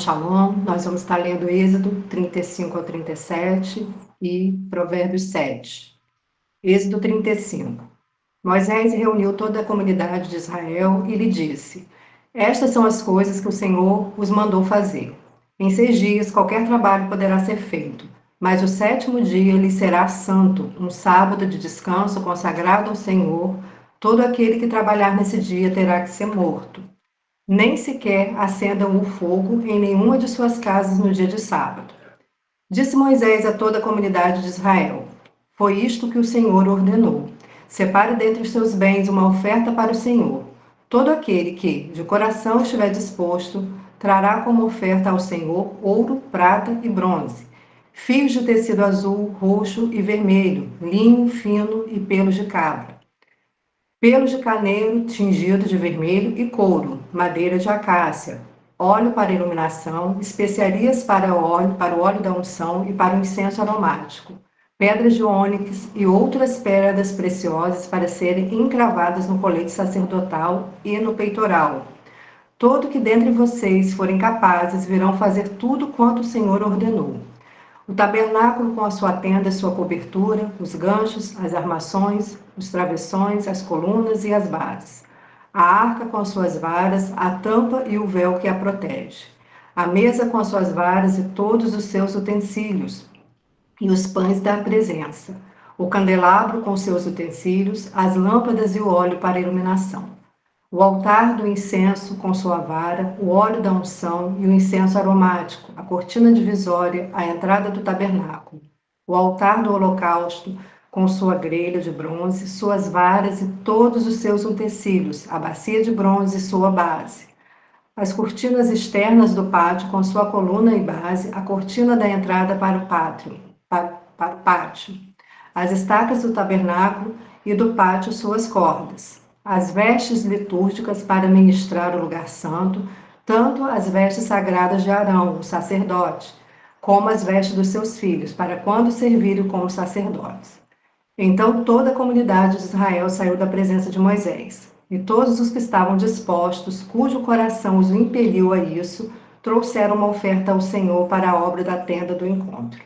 Shalom. Nós vamos estar lendo Êxodo 35 ao 37 e Provérbios 7. Êxodo 35. Moisés reuniu toda a comunidade de Israel e lhe disse: Estas são as coisas que o Senhor os mandou fazer. Em 6 dias qualquer trabalho poderá ser feito, mas o 7º dia lhe será santo, um sábado de descanso consagrado ao Senhor. Todo aquele que trabalhar nesse dia terá que ser morto. Nem sequer acendam o fogo em nenhuma de suas casas no dia de sábado. Disse Moisés a toda a comunidade de Israel: Foi isto que o Senhor ordenou. Separe dentre os seus bens uma oferta para o Senhor. Todo aquele que, de coração, estiver disposto, trará como oferta ao Senhor ouro, prata e bronze, fios de tecido azul, roxo e vermelho, linho fino e pelos de cabra, pelos de carneiro tingido de vermelho e couro, madeira de acácia, óleo para iluminação, especiarias para o óleo da unção e para o incenso aromático, pedras de ônix e outras pedras preciosas para serem encravadas no colete sacerdotal e no peitoral. Todo que dentre vocês forem capazes virão fazer tudo quanto o Senhor ordenou. O tabernáculo com a sua tenda e sua cobertura, os ganchos, as armações, os travessões, as colunas e as bases. A arca com as suas varas, a tampa e o véu que a protege. A mesa com as suas varas e todos os seus utensílios, e os pães da presença. O candelabro com seus utensílios, as lâmpadas e o óleo para iluminação. O altar do incenso com sua vara, o óleo da unção e o incenso aromático, a cortina divisória, a entrada do tabernáculo. O altar do holocausto com sua grelha de bronze, suas varas e todos os seus utensílios, a bacia de bronze e sua base. As cortinas externas do pátio com sua coluna e base, a cortina da entrada para o pátio. As estacas do tabernáculo e do pátio suas cordas. As vestes litúrgicas para ministrar o lugar santo, tanto as vestes sagradas de Arão, o sacerdote, como as vestes dos seus filhos, para quando servirem como sacerdotes. Então toda a comunidade de Israel saiu da presença de Moisés, e todos os que estavam dispostos, cujo coração os impeliu a isso, trouxeram uma oferta ao Senhor para a obra da tenda do encontro,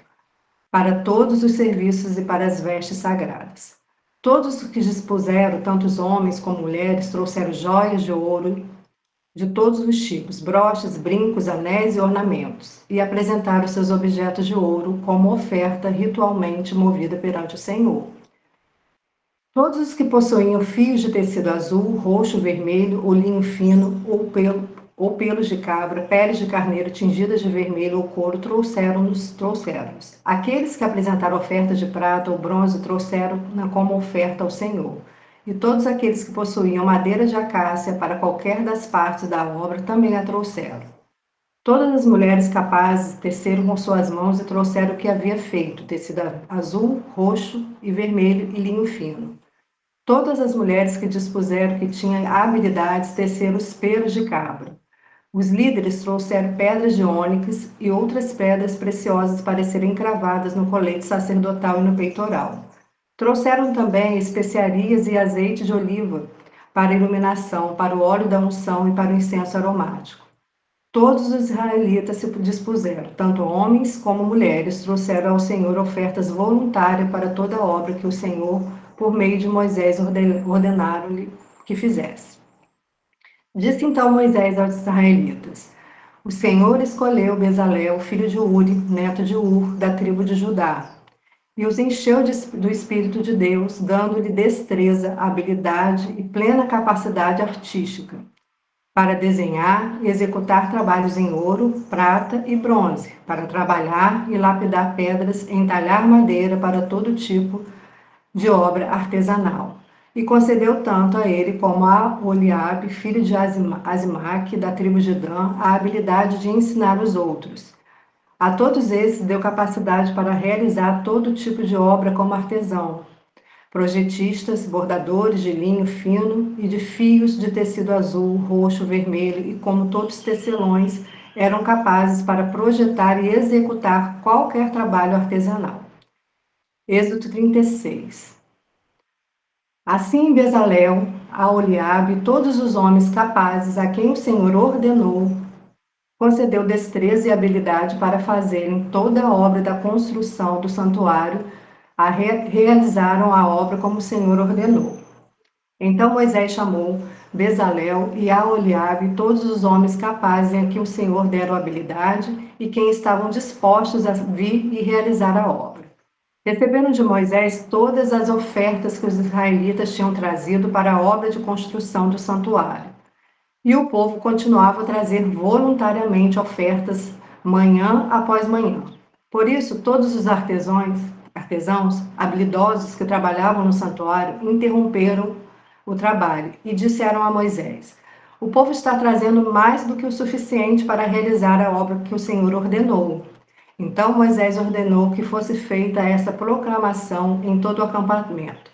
para todos os serviços e para as vestes sagradas. Todos os que dispuseram, tanto os homens como mulheres, trouxeram joias de ouro de todos os tipos, broches, brincos, anéis e ornamentos, e apresentaram seus objetos de ouro como oferta ritualmente movida perante o Senhor. Todos os que possuíam fios de tecido azul, roxo, vermelho, ou linho fino, ou pelos de cabra, peles de carneiro tingidas de vermelho ou couro, trouxeram-nos. Aqueles que apresentaram oferta de prata ou bronze trouxeram-na como oferta ao Senhor. E todos aqueles que possuíam madeira de acácia para qualquer das partes da obra também a trouxeram. Todas as mulheres capazes teceram com suas mãos e trouxeram o que havia feito, tecido azul, roxo e vermelho e linho fino. Todas as mulheres que dispuseram que tinham habilidades teceram os pelos de cabra. Os líderes trouxeram pedras de ônix e outras pedras preciosas para serem cravadas no colete sacerdotal e no peitoral. Trouxeram também especiarias e azeite de oliva para iluminação, para o óleo da unção e para o incenso aromático. Todos os israelitas se dispuseram, tanto homens como mulheres, trouxeram ao Senhor ofertas voluntárias para toda a obra que o Senhor, por meio de Moisés, ordenaram-lhe que fizesse. Disse então Moisés aos israelitas: O Senhor escolheu Bezalel, filho de Uri, neto de Ur, da tribo de Judá, e os encheu do Espírito de Deus, dando-lhe destreza, habilidade e plena capacidade artística, para desenhar e executar trabalhos em ouro, prata e bronze, para trabalhar e lapidar pedras, entalhar madeira para todo tipo de obra artesanal. E concedeu tanto a ele como a Oliabe, filho de Azimaque, da tribo de Dan, a habilidade de ensinar os outros. A todos esses deu capacidade para realizar todo tipo de obra como artesão, projetistas, bordadores de linho fino e de fios de tecido azul, roxo, vermelho, e como todos tecelões, eram capazes para projetar e executar qualquer trabalho artesanal. Êxodo 36. Assim Bezalel, a Oliabe e todos os homens capazes a quem o Senhor ordenou concedeu destreza e habilidade para fazerem toda a obra da construção do santuário, realizaram a obra como o Senhor ordenou. Então Moisés chamou Bezalel e Aholiabe e todos os homens capazes em que o Senhor dera habilidade e quem estavam dispostos a vir e realizar a obra. Receberam de Moisés todas as ofertas que os israelitas tinham trazido para a obra de construção do santuário. E o povo continuava a trazer voluntariamente ofertas manhã após manhã. Por isso, todos os artesãos habilidosos que trabalhavam no santuário interromperam o trabalho e disseram a Moisés: o povo está trazendo mais do que o suficiente para realizar a obra que o Senhor ordenou. Então Moisés ordenou que fosse feita essa proclamação em todo o acampamento: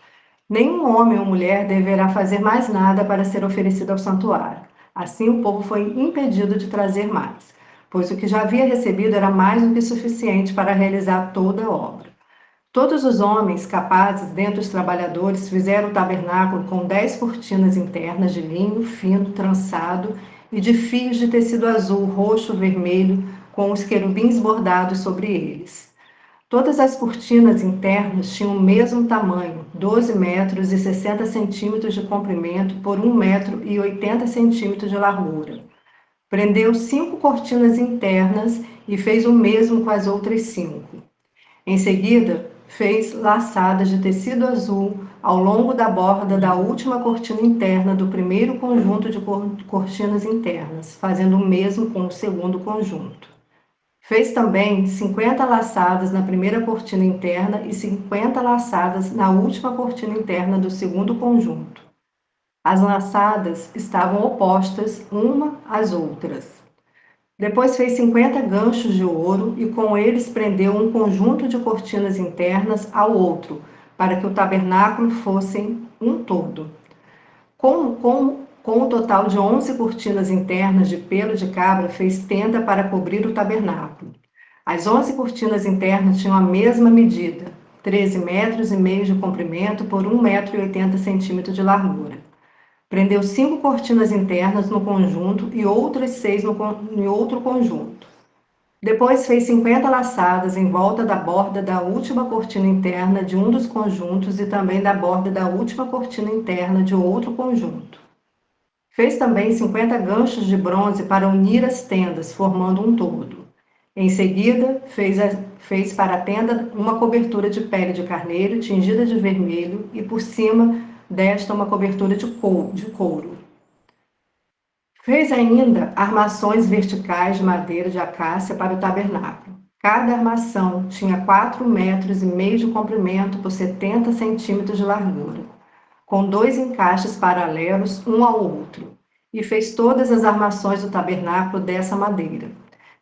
nenhum homem ou mulher deverá fazer mais nada para ser oferecido ao santuário. Assim o povo foi impedido de trazer mais, pois o que já havia recebido era mais do que suficiente para realizar toda a obra. Todos os homens capazes dentre os trabalhadores fizeram o tabernáculo com 10 cortinas internas de linho fino, trançado e de fios de tecido azul, roxo, vermelho, com os querubins bordados sobre eles. Todas as cortinas internas tinham o mesmo tamanho, 12 metros e 60 centímetros de comprimento por 1 metro e 80 centímetros de largura. Prendeu 5 cortinas internas e fez o mesmo com as outras 5. Em seguida, fez laçadas de tecido azul ao longo da borda da última cortina interna do primeiro conjunto de cortinas internas, fazendo o mesmo com o segundo conjunto. Fez também 50 laçadas na primeira cortina interna e 50 laçadas na última cortina interna do segundo conjunto. As laçadas estavam opostas uma às outras. Depois fez 50 ganchos de ouro e com eles prendeu um conjunto de cortinas internas ao outro, para que o tabernáculo fosse um todo. Com o total de 11 cortinas internas de pelo de cabra, fez tenda para cobrir o tabernáculo. As 11 cortinas internas tinham a mesma medida, 13 metros e meio de comprimento por 1 metro e 80 centímetros de largura. Prendeu 5 cortinas internas no conjunto e outras 6 em outro conjunto. Depois fez 50 laçadas em volta da borda da última cortina interna de um dos conjuntos e também da borda da última cortina interna de outro conjunto. Fez também 50 ganchos de bronze para unir as tendas, formando um todo. Em seguida, fez para a tenda uma cobertura de pele de carneiro tingida de vermelho e por cima desta uma cobertura de couro. Fez ainda armações verticais de madeira de acácia para o tabernáculo. Cada armação tinha 4 metros e meio de comprimento por 70 centímetros de largura, com 2 encaixes paralelos um ao outro, e fez todas as armações do tabernáculo dessa madeira.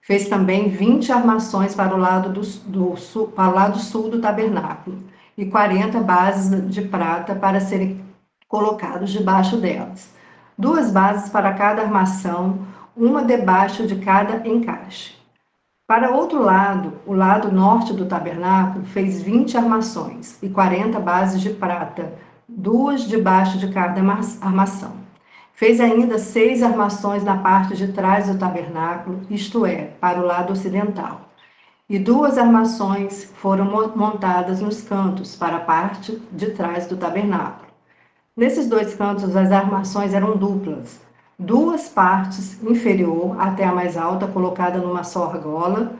Fez também 20 armações para o lado sul do tabernáculo e 40 bases de prata para serem colocados debaixo delas. 2 bases para cada armação, uma debaixo de cada encaixe. Para outro lado, o lado norte do tabernáculo, fez 20 armações e 40 bases de prata, 2 debaixo de cada armação. Fez ainda 6 armações na parte de trás do tabernáculo, isto é, para o lado ocidental. E 2 armações foram montadas nos cantos, para a parte de trás do tabernáculo. Nesses 2 cantos, as armações eram duplas. 2 partes inferior até a mais alta, colocada numa só argola,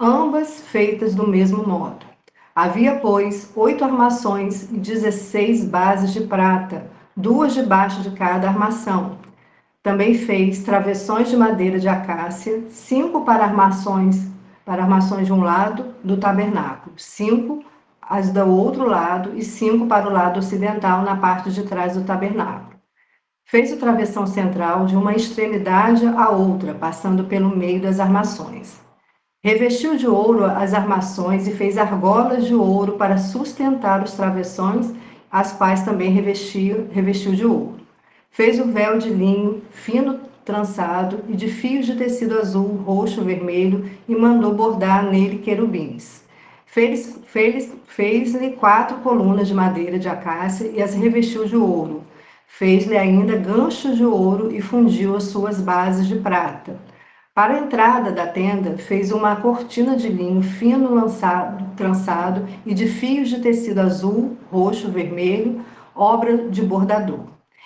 ambas feitas do mesmo modo. Havia, pois, 8 armações e 16 bases de prata, 2 debaixo de cada armação. Também fez travessões de madeira de acácia, 5 para armações de um lado do tabernáculo, 5 as do outro lado e 5 para o lado ocidental na parte de trás do tabernáculo. Fez o travessão central de uma extremidade à outra, passando pelo meio das armações. Revestiu de ouro as armações e fez argolas de ouro para sustentar os travessões, as quais também revestiu de ouro. Fez o véu de linho fino trançado e de fios de tecido azul, roxo, vermelho e mandou bordar nele querubins. Fez-lhe 4 colunas de madeira de acácia e as revestiu de ouro. Fez-lhe ainda ganchos de ouro e fundiu as suas bases de prata. Para a entrada da tenda, fez uma cortina de linho fino trançado e de fios de tecido azul, roxo, vermelho, obra de bordador.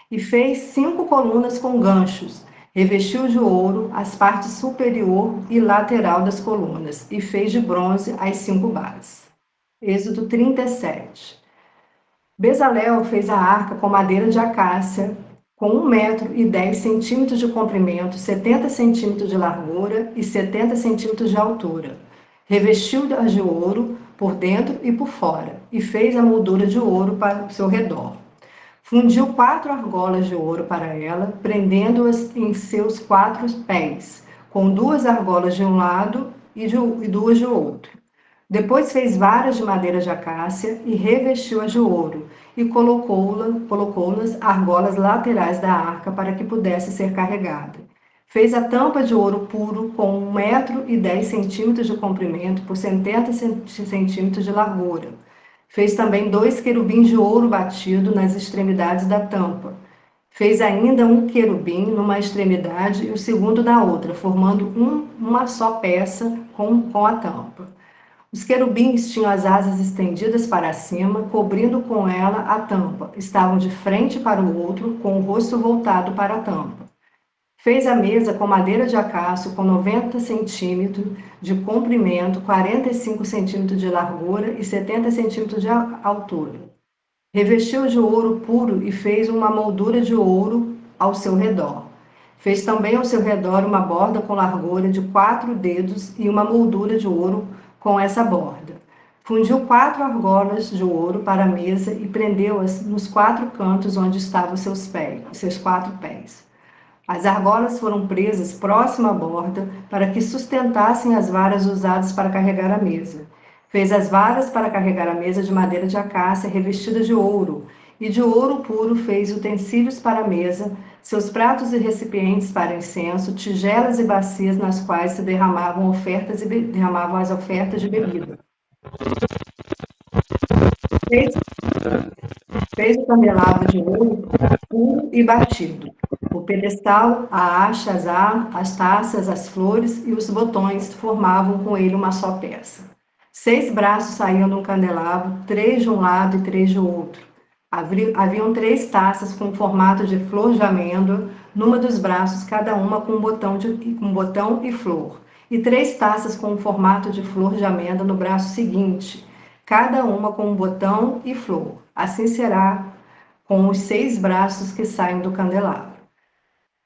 E fez 5 colunas com ganchos, revestiu de ouro as partes superior e lateral das colunas, e fez de bronze as 5 bases. Êxodo 37. Bezalel fez a arca com madeira de acácia, com 1,10 m de comprimento, 70 centímetros de largura e 70 centímetros de altura. Revestiu-a de ouro por dentro e por fora, e fez a moldura de ouro para o seu redor. Fundiu 4 argolas de ouro para ela, prendendo-as em seus 4 pés, com 2 argolas de um lado e 2 de outro. Depois fez varas de madeira de acácia e revestiu-as de ouro, e colocou nas argolas laterais da arca para que pudesse ser carregada. Fez a tampa de ouro puro com 1,10 m de comprimento por 70 centímetros de largura. Fez também 2 querubins de ouro batido nas extremidades da tampa. Fez ainda um querubim numa extremidade e o segundo na outra, formando uma só peça com a tampa. Os querubins tinham as asas estendidas para cima, cobrindo com ela a tampa. Estavam de frente para o outro, com o rosto voltado para a tampa. Fez a mesa com madeira de acácio, com 90 centímetros de comprimento, 45 centímetros de largura e 70 centímetros de altura. Revestiu de ouro puro e fez uma moldura de ouro ao seu redor. Fez também ao seu redor uma borda com largura de 4 dedos e uma moldura de ouro com essa borda. Fundiu 4 argolas de ouro para a mesa e prendeu-as nos 4 cantos onde estavam seus 4 pés. As argolas foram presas próximo à borda para que sustentassem as varas usadas para carregar a mesa. Fez as varas para carregar a mesa de madeira de acácia revestida de ouro, e de ouro puro fez utensílios para a mesa, seus pratos e recipientes para incenso, tigelas e bacias nas quais se derramavam as ofertas de bebida. Fez o candelabro de ouro puro e batido. O pedestal, a haste, as taças, as flores e os botões formavam com ele uma só peça. 6 braços saíam de um candelabro, 3 de um lado e 3 de outro. Haviam 3 taças com formato de flor de amêndoa, numa dos braços, cada uma com um botão e flor, e 3 taças com o formato de flor de amêndoa no braço seguinte, cada uma com um botão e flor. Assim será com os 6 braços que saem do candelabro.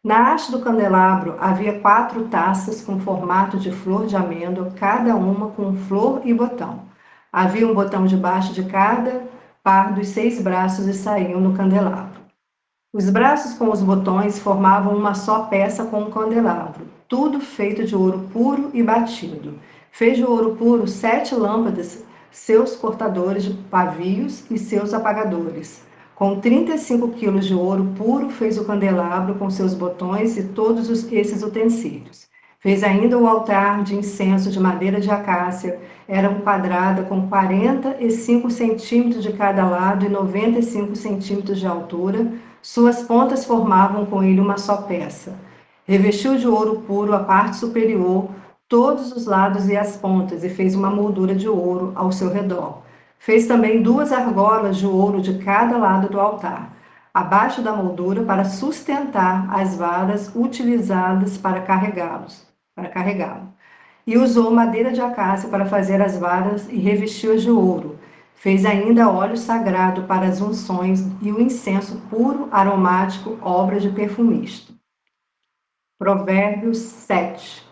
Na haste do candelabro havia 4 taças com formato de flor de amêndoa, cada uma com flor e botão. Havia um botão debaixo de cada par dos 6 braços e saíam no candelabro. Os braços com os botões formavam uma só peça com o candelabro, tudo feito de ouro puro e batido. Fez de ouro puro 7 lâmpadas, seus cortadores de pavios e seus apagadores. Com 35 quilos de ouro puro, fez o candelabro com seus botões e todos esses utensílios. Fez ainda o altar de incenso de madeira de acácia, era um quadrado com 45 centímetros de cada lado e 95 centímetros de altura. Suas pontas formavam com ele uma só peça. Revestiu de ouro puro a parte superior, todos os lados e as pontas, e fez uma moldura de ouro ao seu redor. Fez também 2 argolas de ouro de cada lado do altar, abaixo da moldura, para sustentar as varas utilizadas para carregá-lo. E usou madeira de acácia para fazer as varas e revestiu-as de ouro. Fez ainda óleo sagrado para as unções e o incenso puro aromático, obra de perfumista. Provérbios 7.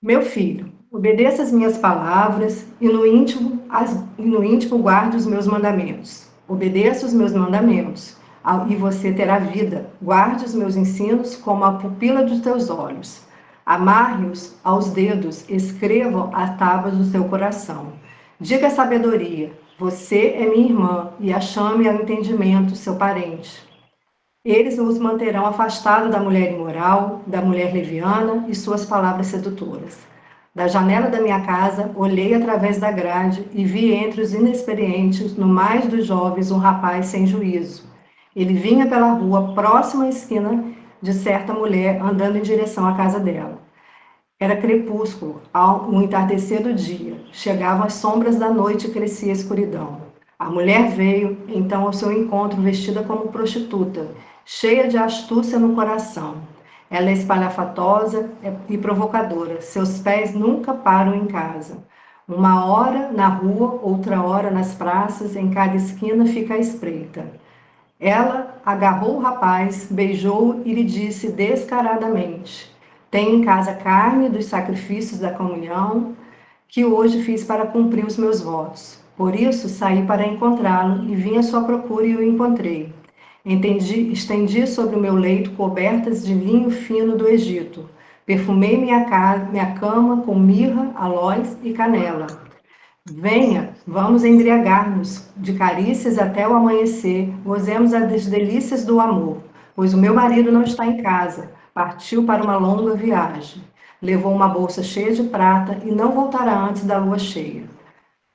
Meu filho, obedeça as minhas palavras e no íntimo guarde os meus mandamentos. Obedeça os meus mandamentos e você terá vida. Guarde os meus ensinos como a pupila dos teus olhos. Amarre-os aos dedos, escreva as tábuas do seu coração. Diga a sabedoria, você é minha irmã, e a chame ao entendimento, seu parente. Eles os manterão afastados da mulher imoral, da mulher leviana e suas palavras sedutoras. Da janela da minha casa, olhei através da grade e vi entre os inexperientes, no mais dos jovens, um rapaz sem juízo. Ele vinha pela rua próxima à esquina de certa mulher andando em direção à casa dela. Era crepúsculo, ao entardecer do dia. Chegavam as sombras da noite e crescia a escuridão. A mulher veio, então, ao seu encontro vestida como prostituta, cheia de astúcia no coração. Ela é espalhafatosa e provocadora. Seus pés nunca param em casa. Uma hora na rua, outra hora nas praças, em cada esquina fica à espreita. Ela agarrou o rapaz, beijou-o e lhe disse descaradamente: Tenho em casa carne dos sacrifícios da comunhão que hoje fiz para cumprir os meus votos. Por isso saí para encontrá-lo e vim à sua procura e o encontrei. Estendi sobre o meu leito cobertas de linho fino do Egito. Perfumei minha cama com mirra, aloés e canela. Venha, vamos embriagar-nos de carícias até o amanhecer, gozemos as delícias do amor, pois o meu marido não está em casa, partiu para uma longa viagem. Levou uma bolsa cheia de prata e não voltará antes da lua cheia.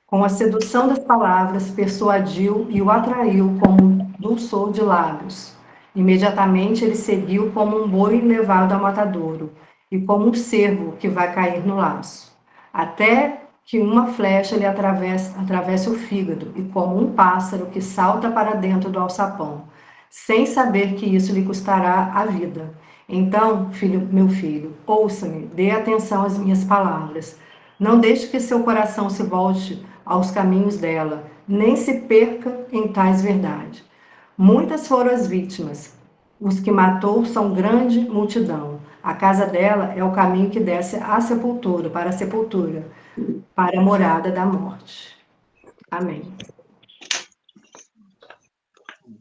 Com a sedução das palavras, persuadiu e o atraiu como um dulçor de lábios. Imediatamente ele seguiu como um boi levado ao matadouro e como um cervo que vai cair no laço. Até que uma flecha lhe atravesse o fígado e como um pássaro que salta para dentro do alçapão, sem saber que isso lhe custará a vida. Então, meu filho, ouça-me, dê atenção às minhas palavras. Não deixe que seu coração se volte aos caminhos dela, nem se perca em tais verdades. Muitas foram as vítimas. Os que matou são grande multidão. A casa dela é o caminho que desce à sepultura, para a morada da morte. Amém.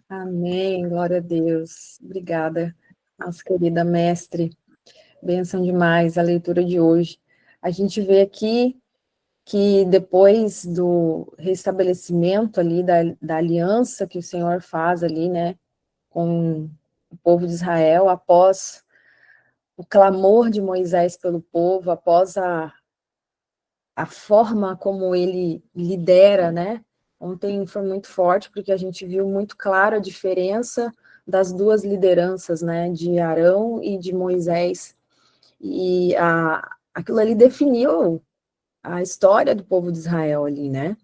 Amém, glória a Deus. Obrigada, nossa querida mestre. Bênção demais a leitura de hoje. A gente vê aqui que depois do restabelecimento ali da aliança que o Senhor faz ali, né, com o povo de Israel, após o clamor de Moisés pelo povo, após a forma como ele lidera, né? Ontem foi muito forte, porque a gente viu muito claro a diferença das duas lideranças, né? De Arão e de Moisés. E aquilo ali definiu a história do povo de Israel ali, né?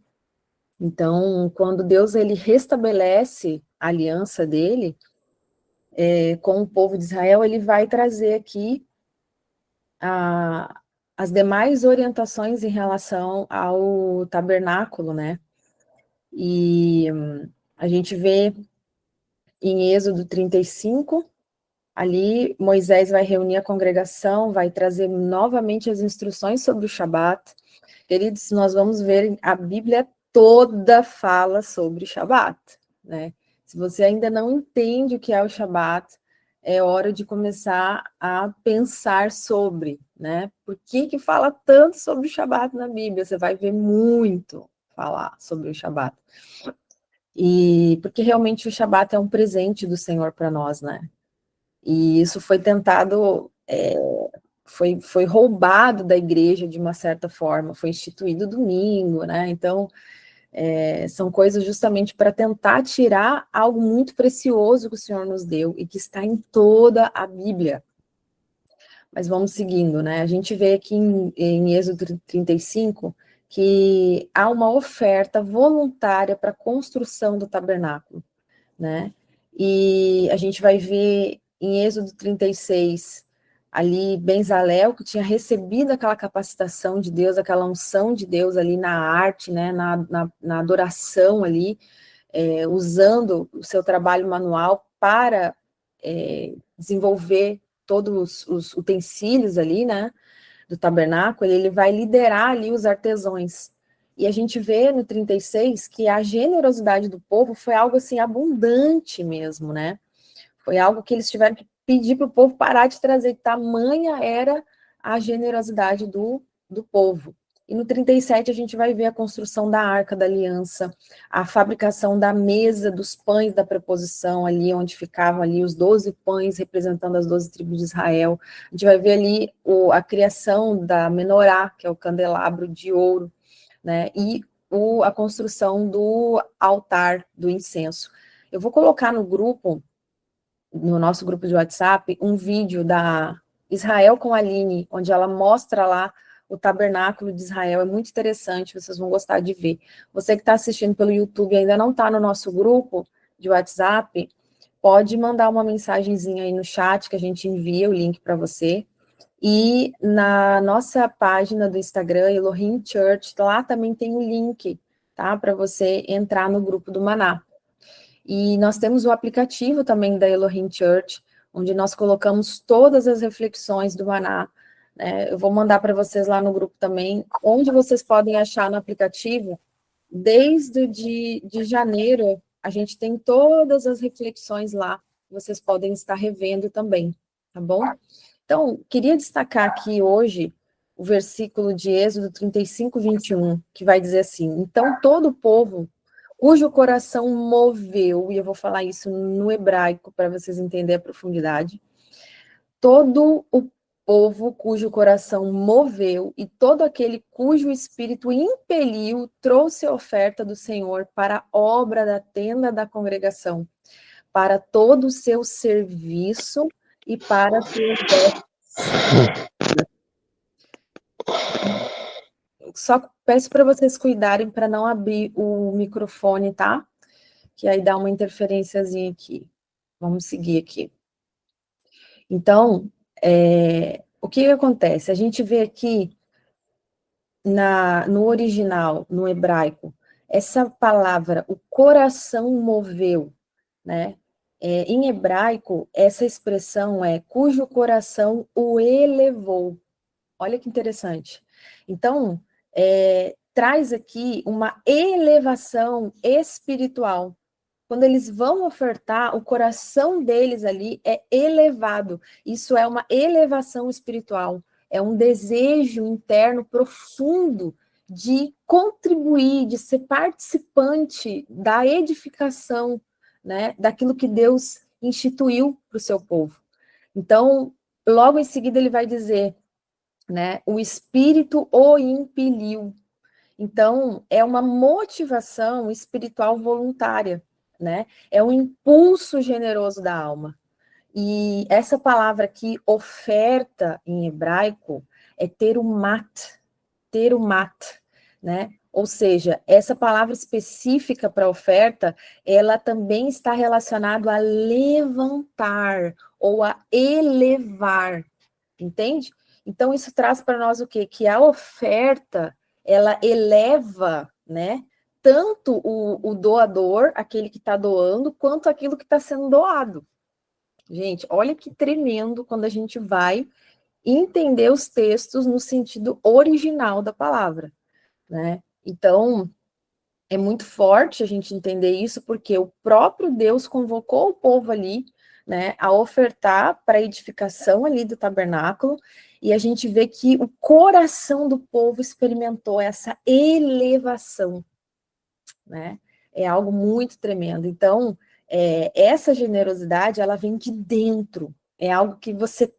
Então, quando Deus ele restabelece a aliança dele com o povo de Israel, ele vai trazer aqui as demais orientações em relação ao tabernáculo, né? E a gente vê em Êxodo 35, ali Moisés vai reunir a congregação, vai trazer novamente as instruções sobre o Shabat. Queridos, nós vamos ver a Bíblia toda fala sobre o Shabat, né? Se você ainda não entende o que é o Shabat, é hora de começar a pensar sobre, né? Por que fala tanto sobre o Shabat na Bíblia? Você vai ver muito falar sobre o Shabat. E porque realmente o Shabat é um presente do Senhor para nós, né? E isso foi tentado, foi roubado da igreja de uma certa forma, foi instituído domingo, né? Então, são coisas justamente para tentar tirar algo muito precioso que o Senhor nos deu e que está em toda a Bíblia. Mas vamos seguindo, né? A gente vê aqui em Êxodo 35 que há uma oferta voluntária para a construção do tabernáculo, né? E a gente vai ver em Êxodo 36, ali Bezalel, que tinha recebido aquela capacitação de Deus, aquela unção de Deus ali na arte, né, na adoração ali, usando o seu trabalho manual para desenvolver todos os utensílios ali, né, do tabernáculo, ele vai liderar ali os artesãos. E a gente vê no 36 que a generosidade do povo foi algo assim abundante mesmo, né? Foi algo que eles tiveram que pedir para o povo parar de trazer, tamanha era a generosidade do povo. E no 37 a gente vai ver a construção da Arca da Aliança, a fabricação da mesa dos pães da preposição, ali onde ficavam ali os 12 pães representando as 12 tribos de Israel. A gente vai ver ali a criação da menorá, que é o candelabro de ouro, né? E a construção do altar do incenso. Eu vou colocar no grupo no nosso grupo de WhatsApp um vídeo da Israel com a Aline, onde ela mostra lá o tabernáculo de Israel. É muito interessante, vocês vão gostar de ver. Você que está assistindo pelo YouTube e ainda não está no nosso grupo de WhatsApp, pode mandar uma mensagenzinha aí no chat que a gente envia o link para você. E na nossa página do Instagram, Elohim Church, lá também tem o link, tá? Para você entrar no grupo do Maná. E nós temos o aplicativo também da Elohim Church, onde nós colocamos todas as reflexões do Maná. Né? Eu vou mandar para vocês lá no grupo também, onde vocês podem achar no aplicativo. Desde de janeiro, a gente tem todas as reflexões lá, vocês podem estar revendo também, tá bom? Então, queria destacar aqui hoje o versículo de Êxodo 35, 21, que vai dizer assim: então todo o povo cujo coração moveu, e eu vou falar isso no hebraico para vocês entenderem a profundidade, todo o povo cujo coração moveu e todo aquele cujo espírito impeliu trouxe a oferta do Senhor para a obra da tenda da congregação, para todo o seu serviço e para suas Só peço para vocês cuidarem para não abrir o microfone, tá? Que aí dá uma interferenciazinha aqui. Vamos seguir aqui. Então, o que acontece? A gente vê aqui no original, no hebraico, essa palavra, o coração moveu, né? Em hebraico, essa expressão é cujo coração o elevou. Olha que interessante. Então, traz aqui uma elevação espiritual. Quando eles vão ofertar, o coração deles ali é elevado. Isso é uma elevação espiritual. É um desejo interno profundo de contribuir, de ser participante da edificação, né, daquilo que Deus instituiu para o seu povo. Então, logo em seguida ele vai dizer, né, o Espírito o impeliu. Então, é uma motivação espiritual voluntária, né? É um impulso generoso da alma. E essa palavra aqui, oferta, em hebraico, é terumat, né? Ou seja, essa palavra específica para oferta, ela também está relacionada a levantar ou a elevar, entende? Então, isso traz para nós o quê? Que a oferta, ela eleva, né? Tanto o doador, aquele que está doando, quanto aquilo que está sendo doado. Gente, olha que tremendo quando a gente vai entender os textos no sentido original da palavra, né? Então, é muito forte a gente entender isso, porque o próprio Deus convocou o povo ali, né, a ofertar para a edificação ali do tabernáculo, e a gente vê que o coração do povo experimentou essa elevação, né? É algo muito tremendo. Então, essa generosidade, ela vem de dentro, é algo que você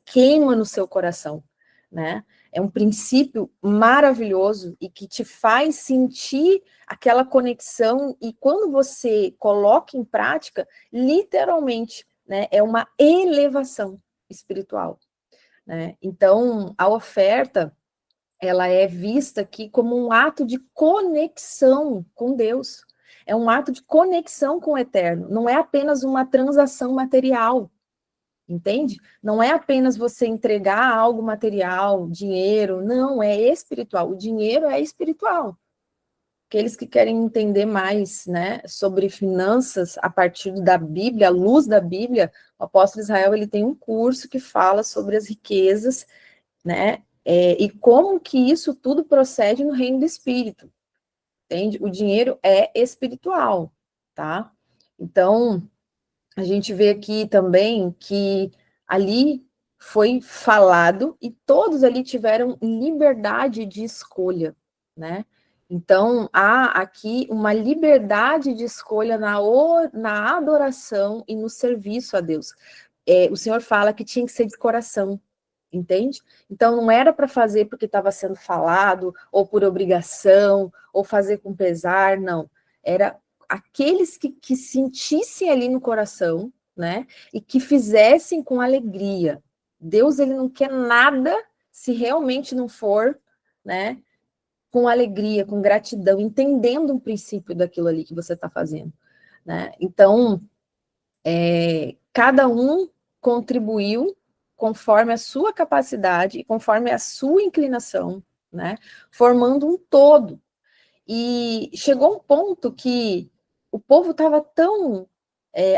queima no seu coração, né? É um princípio maravilhoso e que te faz sentir aquela conexão, e quando você coloca em prática, literalmente, né, é uma elevação espiritual, né? Então, a oferta, ela é vista aqui como um ato de conexão com Deus. É um ato de conexão com o eterno. Não é apenas uma transação material, entende? Não é apenas você entregar algo material, dinheiro. Não, é espiritual. O dinheiro é espiritual. Aqueles que querem entender mais, né, sobre finanças a partir da Bíblia, à luz da Bíblia, o apóstolo Israel, ele tem um curso que fala sobre as riquezas, né, e como que isso tudo procede no reino do Espírito, entende? O dinheiro é espiritual, tá? Então, a gente vê aqui também que ali foi falado e todos ali tiveram liberdade de escolha, né? Então, há aqui uma liberdade de escolha na adoração e no serviço a Deus. O Senhor fala que tinha que ser de coração, entende? Então, não era para fazer porque estava sendo falado, ou por obrigação, ou fazer com pesar, não. Era aqueles que sentissem ali no coração, né? E que fizessem com alegria. Deus, ele não quer nada se realmente não for, né, com alegria, com gratidão, entendendo um princípio daquilo ali que você está fazendo, né? Então, cada um contribuiu conforme a sua capacidade e conforme a sua inclinação, né? Formando um todo. E chegou um ponto que o povo estava tão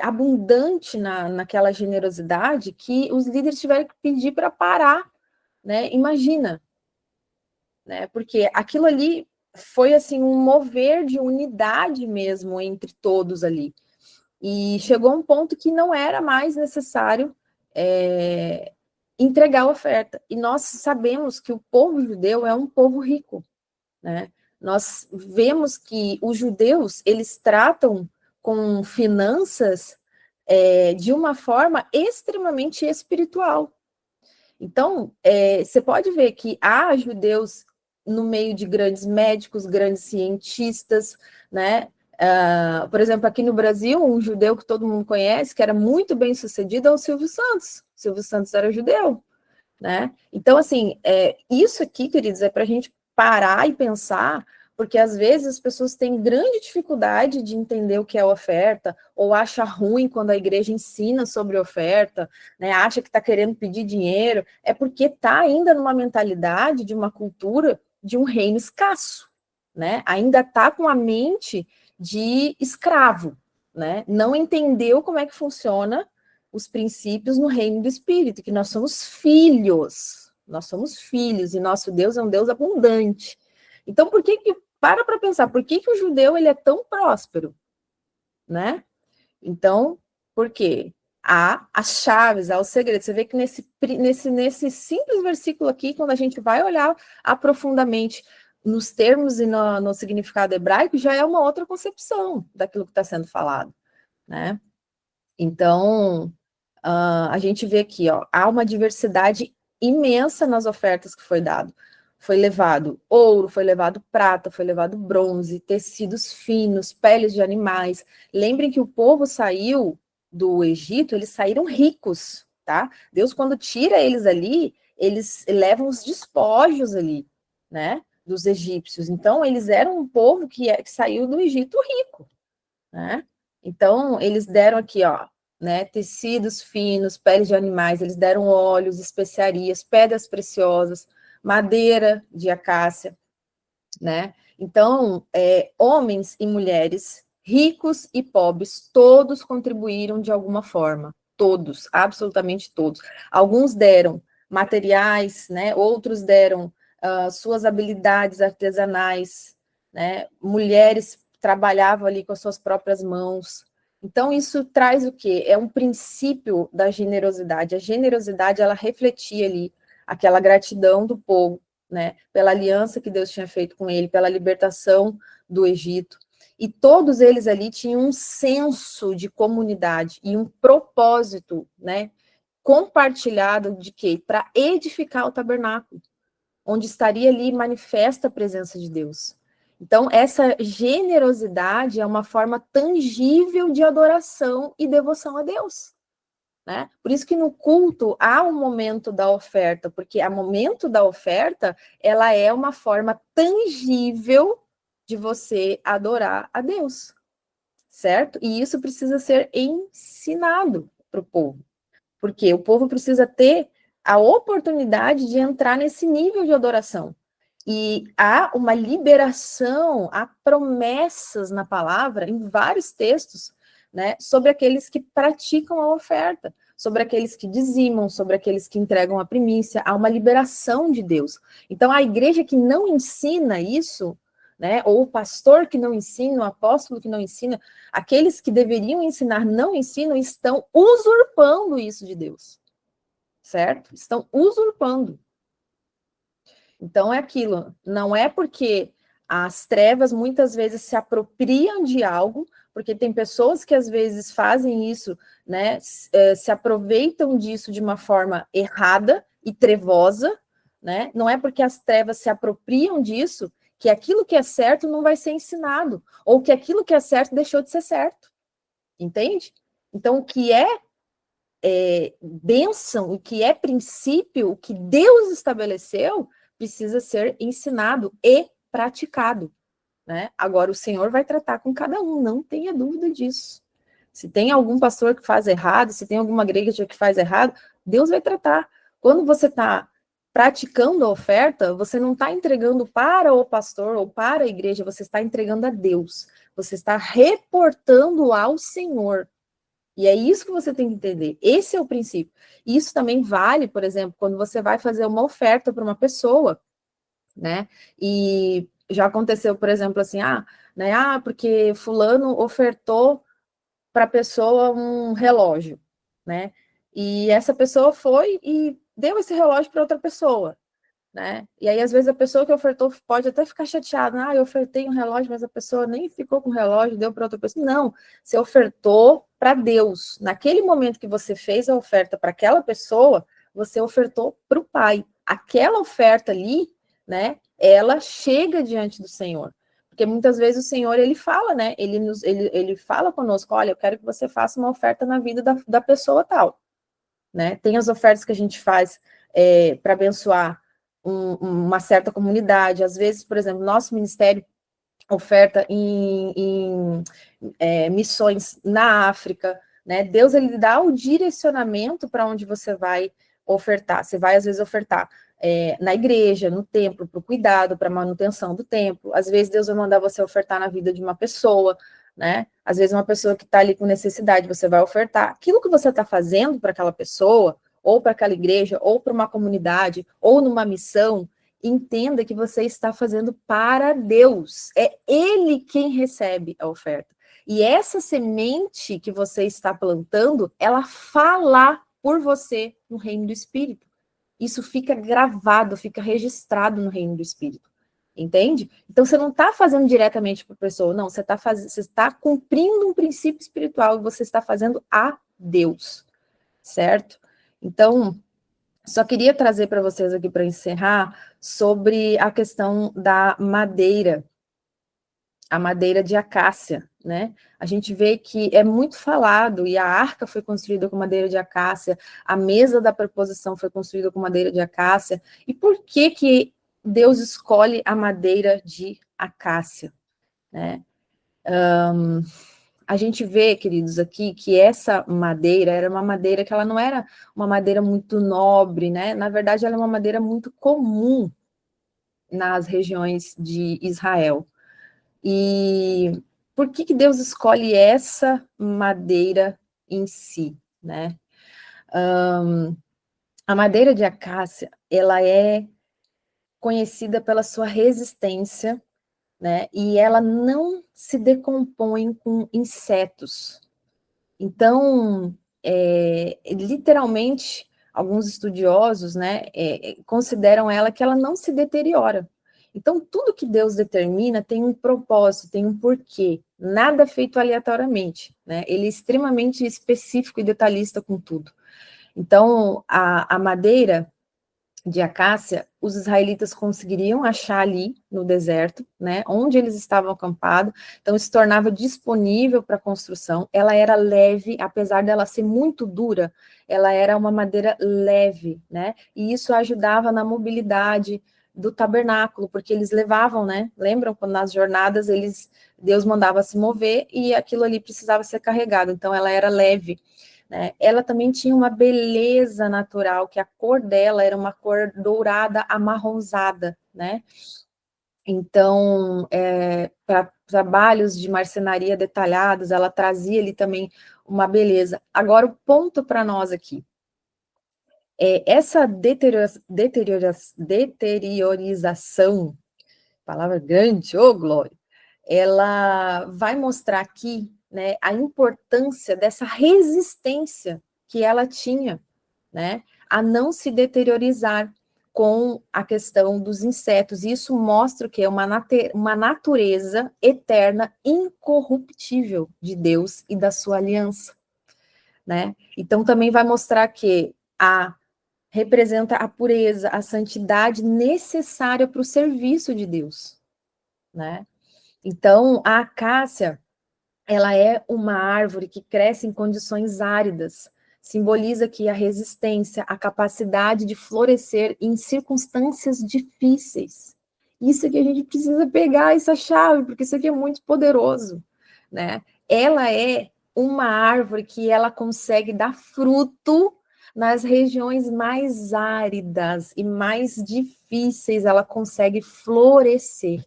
abundante naquela generosidade que os líderes tiveram que pedir para parar, né? Imagina, né? Porque aquilo ali foi assim um mover de unidade mesmo entre todos ali. E chegou um ponto que não era mais necessário entregar a oferta. E nós sabemos que o povo judeu é um povo rico, né? Nós vemos que os judeus, eles tratam com finanças de uma forma extremamente espiritual. Então, você pode ver que há judeus no meio de grandes médicos, grandes cientistas, né? Por exemplo, aqui no Brasil, um judeu que todo mundo conhece, que era muito bem sucedido, é o Silvio Santos. O Silvio Santos era judeu, né? Então, assim, isso aqui, queridos, é para a gente parar e pensar, porque às vezes as pessoas têm grande dificuldade de entender o que é oferta, ou acha ruim quando a igreja ensina sobre oferta, né? Acha que está querendo pedir dinheiro, é porque está ainda numa mentalidade de uma cultura de um reino escasso, né? Ainda está com a mente de escravo, né? Não entendeu como é que funciona os princípios no reino do Espírito, que nós somos filhos, e nosso Deus é um Deus abundante. Então, para pensar, por que o judeu ele é tão próspero, né? Então, por quê? Há as chaves, há os segredos. Você vê que nesse simples versículo aqui, quando a gente vai olhar aprofundadamente nos termos e no significado hebraico, já é uma outra concepção daquilo que está sendo falado, né? Então, a gente vê aqui, ó, há uma diversidade imensa nas ofertas que foi dado. Foi levado ouro, foi levado prata, foi levado bronze, tecidos finos, peles de animais. Lembrem que o povo saiu do Egito, eles saíram ricos, tá? Deus, quando tira eles ali, eles levam os despojos ali, né, dos egípcios. Então, eles eram um povo que saiu do Egito rico, né? Então, eles deram aqui, ó, né, tecidos finos, peles de animais, eles deram óleos, especiarias, pedras preciosas, madeira de acácia, né? Então, homens e mulheres, ricos e pobres, todos contribuíram de alguma forma, todos, absolutamente todos. Alguns deram materiais, né? Outros deram suas habilidades artesanais, né? Mulheres trabalhavam ali com as suas próprias mãos. Então, isso traz o quê? É um princípio da generosidade. A generosidade, ela refletia ali aquela gratidão do povo, né, pela aliança que Deus tinha feito com ele, pela libertação do Egito. E todos eles ali tinham um senso de comunidade e um propósito, né, compartilhado de quê? Para edificar o tabernáculo, onde estaria ali manifesta a presença de Deus. Então, essa generosidade é uma forma tangível de adoração e devoção a Deus. Né? Por isso que no culto há um momento da oferta, porque o momento da oferta, ela é uma forma tangível de você adorar a Deus, certo? E isso precisa ser ensinado para o povo, porque o povo precisa ter a oportunidade de entrar nesse nível de adoração. E há uma liberação, há promessas na palavra, em vários textos, né, sobre aqueles que praticam a oferta, sobre aqueles que dizimam, sobre aqueles que entregam a primícia, há uma liberação de Deus. Então, a igreja que não ensina isso, né, ou o pastor que não ensina, o apóstolo que não ensina, aqueles que deveriam ensinar não ensinam, estão usurpando isso de Deus, certo? Estão usurpando. Então é aquilo, não é porque as trevas muitas vezes se apropriam de algo, porque tem pessoas que às vezes fazem isso, né, se aproveitam disso de uma forma errada e trevosa, né? Não é porque as trevas se apropriam disso que aquilo que é certo não vai ser ensinado, ou que aquilo que é certo deixou de ser certo, entende? Então, o que é bênção, o que é princípio, o que Deus estabeleceu, precisa ser ensinado e praticado, né? Agora, o Senhor vai tratar com cada um, não tenha dúvida disso. Se tem algum pastor que faz errado, se tem alguma igreja que faz errado, Deus vai tratar. Quando você está praticando a oferta, você não está entregando para o pastor ou para a igreja, você está entregando a Deus. Você está reportando ao Senhor. E é isso que você tem que entender. Esse é o princípio. Isso também vale, por exemplo, quando você vai fazer uma oferta para uma pessoa, né? E já aconteceu, por exemplo, assim, né? Porque fulano ofertou para a pessoa um relógio, né? E essa pessoa foi e deu esse relógio para outra pessoa, né? E aí, às vezes, a pessoa que ofertou pode até ficar chateada. Eu ofertei um relógio, mas a pessoa nem ficou com o relógio, deu para outra pessoa. Não, você ofertou para Deus. Naquele momento que você fez a oferta para aquela pessoa, você ofertou para o Pai. Aquela oferta ali, né, ela chega diante do Senhor. Porque muitas vezes o Senhor, ele fala, né, ele fala conosco, olha, eu quero que você faça uma oferta na vida da pessoa tal, né? Tem as ofertas que a gente faz para abençoar uma certa comunidade. Às vezes, por exemplo, nosso ministério oferta em missões na África, né? Deus, ele dá o direcionamento para onde você vai ofertar. Você vai, às vezes, ofertar na igreja, no templo, para o cuidado, para a manutenção do templo. Às vezes, Deus vai mandar você ofertar na vida de uma pessoa, né? Às vezes, uma pessoa que está ali com necessidade, você vai ofertar. Aquilo que você está fazendo para aquela pessoa, ou para aquela igreja, ou para uma comunidade, ou numa missão, entenda que você está fazendo para Deus. É Ele quem recebe a oferta. E essa semente que você está plantando, ela fala por você no reino do Espírito. Isso fica gravado, fica registrado no reino do Espírito. Entende? Então, você não está fazendo diretamente para a pessoa, não. Você está cumprindo um princípio espiritual e você está fazendo a Deus. Certo? Então, só queria trazer para vocês aqui para encerrar sobre a questão da madeira, a madeira de acácia, né? A gente vê que é muito falado, e a arca foi construída com madeira de acácia, a mesa da preposição foi construída com madeira de acácia. E por que que Deus escolhe a madeira de acácia, né? A gente vê, queridos, aqui, que essa madeira era uma madeira que ela não era uma madeira muito nobre, né? Na verdade, ela é uma madeira muito comum nas regiões de Israel. E por que que Deus escolhe essa madeira em si, né? A madeira de acácia, ela é conhecida pela sua resistência, né? E ela não se decompõe com insetos. Então, literalmente, alguns estudiosos, né, consideram ela que ela não se deteriora. Então, tudo que Deus determina tem um propósito, tem um porquê, nada feito aleatoriamente, né? Ele é extremamente específico e detalhista com tudo. Então, a madeira de acácia, os israelitas conseguiriam achar ali no deserto, né, onde eles estavam acampados, então se tornava disponível para construção. Ela era leve, apesar dela ser muito dura, ela era uma madeira leve, né, e isso ajudava na mobilidade do tabernáculo, porque eles levavam, né, lembram quando nas jornadas Deus mandava se mover e aquilo ali precisava ser carregado, então ela era leve. Né? Ela também tinha uma beleza natural, que a cor dela era uma cor dourada amarronzada, né? Então, para trabalhos de marcenaria detalhados, ela trazia ali também uma beleza. Agora, o ponto para nós aqui, essa deteriorização, palavra grande, ô glória, ela vai mostrar aqui, né, a importância dessa resistência que ela tinha, né, a não se deteriorizar com a questão dos insetos. Isso mostra que é uma natureza eterna, incorruptível de Deus e da sua aliança, né? Então também vai mostrar que representa a pureza, a santidade necessária para o serviço de Deus, né? Então, a acácia, ela é uma árvore que cresce em condições áridas, simboliza aqui a resistência, a capacidade de florescer em circunstâncias difíceis. Isso que a gente precisa pegar essa chave, porque isso aqui é muito poderoso, né? Ela é uma árvore que ela consegue dar fruto nas regiões mais áridas e mais difíceis, ela consegue florescer.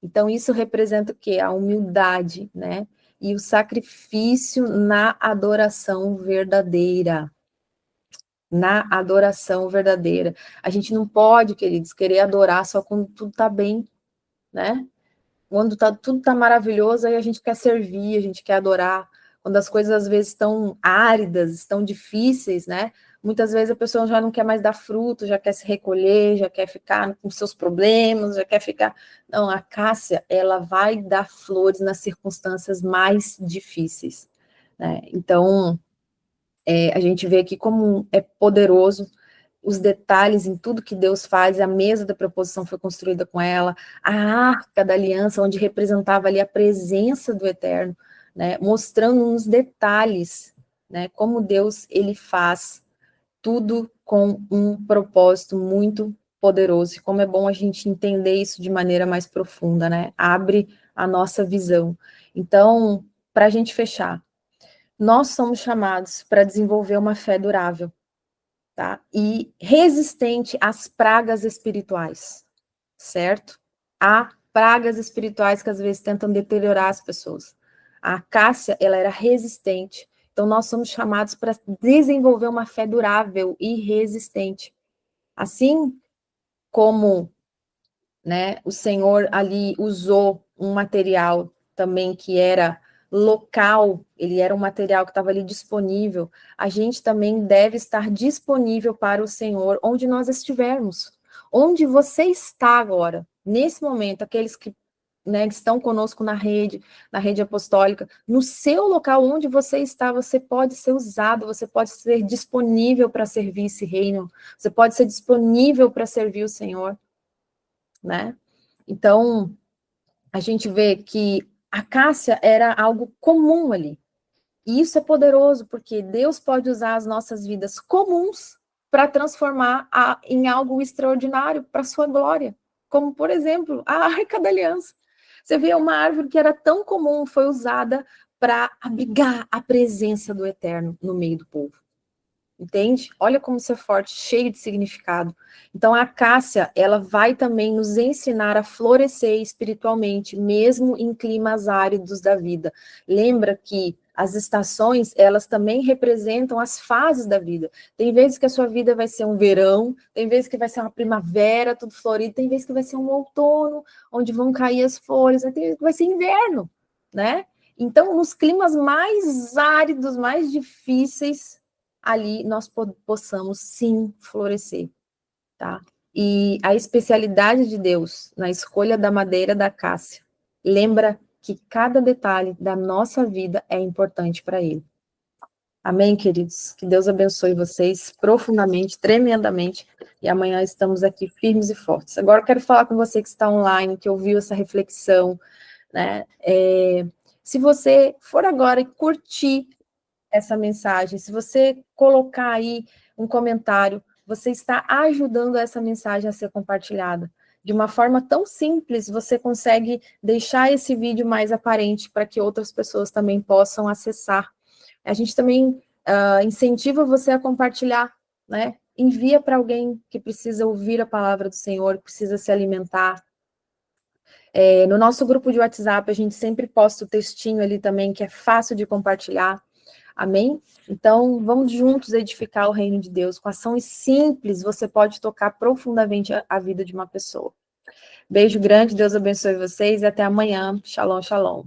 Então, isso representa o quê? A humildade, né? E o sacrifício na adoração verdadeira. Na adoração verdadeira. A gente não pode, queridos, querer adorar só quando tudo está bem, né? Quando tudo está maravilhoso, aí a gente quer servir, a gente quer adorar. Quando as coisas às vezes estão áridas, estão difíceis, né? Muitas vezes a pessoa já não quer mais dar fruto, já quer se recolher, já quer ficar com seus problemas, já quer ficar. Não, a Cássia, ela vai dar flores nas circunstâncias mais difíceis, né? Então, a gente vê aqui como é poderoso os detalhes em tudo que Deus faz, a mesa da proposição foi construída com ela, a arca da aliança, onde representava ali a presença do Eterno, né, mostrando nos detalhes, né, como Deus, ele faz tudo com um propósito muito poderoso, e como é bom a gente entender isso de maneira mais profunda, né, abre a nossa visão. Então, para a gente fechar, nós somos chamados para desenvolver uma fé durável, tá? E resistente às pragas espirituais, certo? Há pragas espirituais que às vezes tentam deteriorar as pessoas. A Cássia, ela era resistente. Então, nós somos chamados para desenvolver uma fé durável e resistente. Assim como, né, o Senhor ali usou um material também que era local, ele era um material que estava ali disponível, a gente também deve estar disponível para o Senhor onde nós estivermos. Onde você está agora, nesse momento, aqueles que, né, estão conosco na rede apostólica, no seu local onde você está, você pode ser usado, você pode ser disponível para servir esse reino, você pode ser disponível para servir o Senhor, né? Então, a gente vê que a Cássia era algo comum ali. E isso é poderoso, porque Deus pode usar as nossas vidas comuns para transformar em algo extraordinário para a sua glória. Como, por exemplo, a Arca da Aliança. Você vê uma árvore que era tão comum, foi usada para abrigar a presença do Eterno no meio do povo. Entende? Olha como isso é forte, cheio de significado. Então, a Cássia, ela vai também nos ensinar a florescer espiritualmente, mesmo em climas áridos da vida. Lembra que as estações, elas também representam as fases da vida. Tem vezes que a sua vida vai ser um verão, tem vezes que vai ser uma primavera, tudo florido, tem vezes que vai ser um outono, onde vão cair as folhas, tem vezes que vai ser inverno, né? Então, nos climas mais áridos, mais difíceis, ali nós possamos sim florescer, tá? E a especialidade de Deus na escolha da madeira da cássia lembra que cada detalhe da nossa vida é importante para Ele. Amém, queridos? Que Deus abençoe vocês profundamente, tremendamente, e amanhã estamos aqui firmes e fortes. Agora eu quero falar com você que está online, que ouviu essa reflexão, né? Se você for agora e curtir essa mensagem, se você colocar aí um comentário, você está ajudando essa mensagem a ser compartilhada. De uma forma tão simples, você consegue deixar esse vídeo mais aparente para que outras pessoas também possam acessar. A gente também incentiva você a compartilhar, né? Envia para alguém que precisa ouvir a palavra do Senhor, precisa se alimentar. No nosso grupo de WhatsApp, a gente sempre posta o textinho ali também, que é fácil de compartilhar. Amém? Então, vamos juntos edificar o reino de Deus. Com ações simples, você pode tocar profundamente a vida de uma pessoa. Beijo grande, Deus abençoe vocês e até amanhã. Shalom, shalom.